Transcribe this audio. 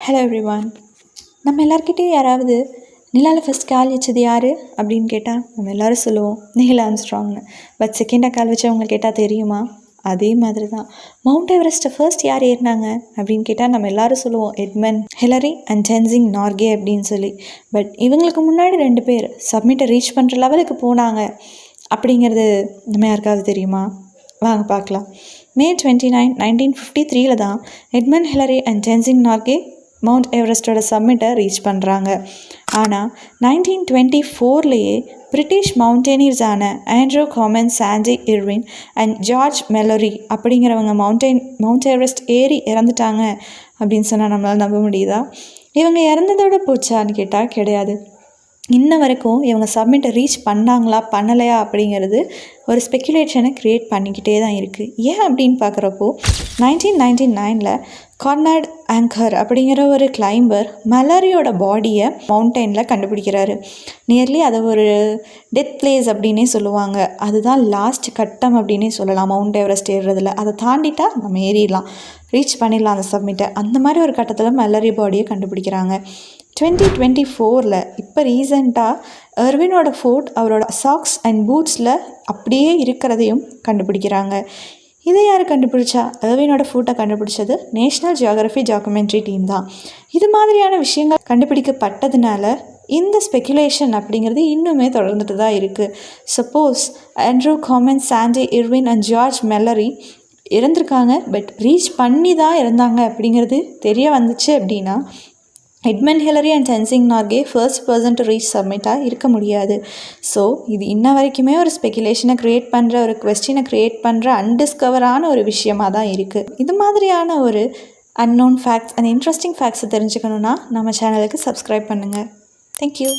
Hello everyone. நம்ம எல்லாருக்கிட்டேயும் யாராவது நிலாவில் ஃபஸ்ட் கால் வச்சது யார் அப்படின்னு கேட்டால் நம்ம எல்லோரும் சொல்லுவோம் நீல் ஆம்ஸ்ட்ராங்னு. பட் செகண்டாக கால் வச்சவங்க கேட்டால் தெரியுமா? அதே மாதிரி தான் மவுண்ட் எவரெஸ்ட்டை ஃபர்ஸ்ட் யார் ஏறினாங்க அப்படின்னு கேட்டால் நம்ம எல்லோரும் சொல்லுவோம் Edmund Hillary and Tenzing Narke அப்படின்னு சொல்லி. பட் இவங்களுக்கு முன்னாடி 2 பேர் சப்மிட்டை ரீச் பண்ணுற லெவலுக்கு போனாங்க அப்படிங்கிறது நம்ம யாருக்காவது தெரியுமா? வாங்க பார்க்கலாம். May 29, 1953 தான் Edmund Hillary and Tenzing Norgay Mount எவரெஸ்டோட சப்மிட்டை ரீச் பண்ணுறாங்க. ஆனால் 1924லேயே பிரிட்டிஷ் மவுண்டெனியர்ஸான Andrew Comyn, Sandy Irvine and George Mallory அப்படிங்கிறவங்க மவுண்ட் எவரெஸ்ட் ஏறி இறந்துட்டாங்க அப்படின்னு சொன்னால் நம்மளால் நம்ப முடியுதா? இவங்க இறந்ததோட போச்சான்னு கேட்டால் கிடையாது. இன்ன வரைக்கும் இவங்க சப்மிட்டை ரீச் பண்ணாங்களா பண்ணலையா அப்படிங்கிறது ஒரு ஸ்பெக்குலேஷனை க்ரியேட் பண்ணிக்கிட்டே தான் இருக்குது. ஏன் அப்படின்னு பார்க்குறப்போ 1999 கார்னாட் ஆங்கர் அப்படிங்கிற ஒரு கிளைம்பர் மலரியோட பாடியை மவுண்டெயினில் கண்டுபிடிக்கிறாரு. நியர்லி அதை ஒரு டெத் பிளேஸ் அப்படின்னே சொல்லுவாங்க. அதுதான் லாஸ்ட் கட்டம் அப்படின்னே சொல்லலாம் மவுண்ட் எவரெஸ்ட் ஏறுறதில். அதை தாண்டிட்டா நம்ம ஏறிடலாம், ரீச் பண்ணிடலாம் அந்த சப்மிட்டை. அந்த மாதிரி ஒரு கட்டத்தில் மலரி பாடியை கண்டுபிடிக்கிறாங்க. 2024 இப்போ ரீசெண்டாக எர்வினோட ஃபோர்ட் அவரோட சாக்ஸ் அண்ட் பூட்ஸில் அப்படியே இருக்கிறதையும் கண்டுபிடிக்கிறாங்க. இதை யார் கண்டுபிடிச்சா? எர்வினோட ஃபோட்டை கண்டுபிடிச்சது நேஷ்னல் ஜியோகிராஃபி டாக்குமெண்ட்ரி டீம் தான். இது மாதிரியான விஷயங்கள் கண்டுபிடிக்கப்பட்டதுனால இந்த ஸ்பெக்குலேஷன் அப்படிங்கிறது இன்னுமே தொடர்ந்துட்டு தான் இருக்குது. Suppose Andrew Comyn, Sandy Irvine and George Mallory இறந்துருக்காங்க, பட் ரீச் பண்ணி தான் இறந்தாங்க அப்படிங்கிறது தெரிய வந்துச்சு அப்படின்னா Edmund Hillary and Tenzing Norgay first person to reach சப்மிட்டாக இருக்க முடியாது. ஸோ இது இன்ன வரைக்குமே ஒரு ஸ்பெக்குலேஷனை க்ரியேட் பண்ணுற, ஒரு கொஸ்டினை க்ரியேட் பண்ணுற அன்டிஸ்கவரான ஒரு விஷயமாக தான் இருக்குது. இது மாதிரியான ஒரு அன்னோன் ஃபேக்ட்ஸ் அண்ட் இன்ட்ரெஸ்டிங் ஃபேக்ட்ஸை தெரிஞ்சுக்கணுன்னா நம்ம சேனலுக்கு சப்ஸ்கிரைப் பண்ணுங்கள். தேங்க்யூ.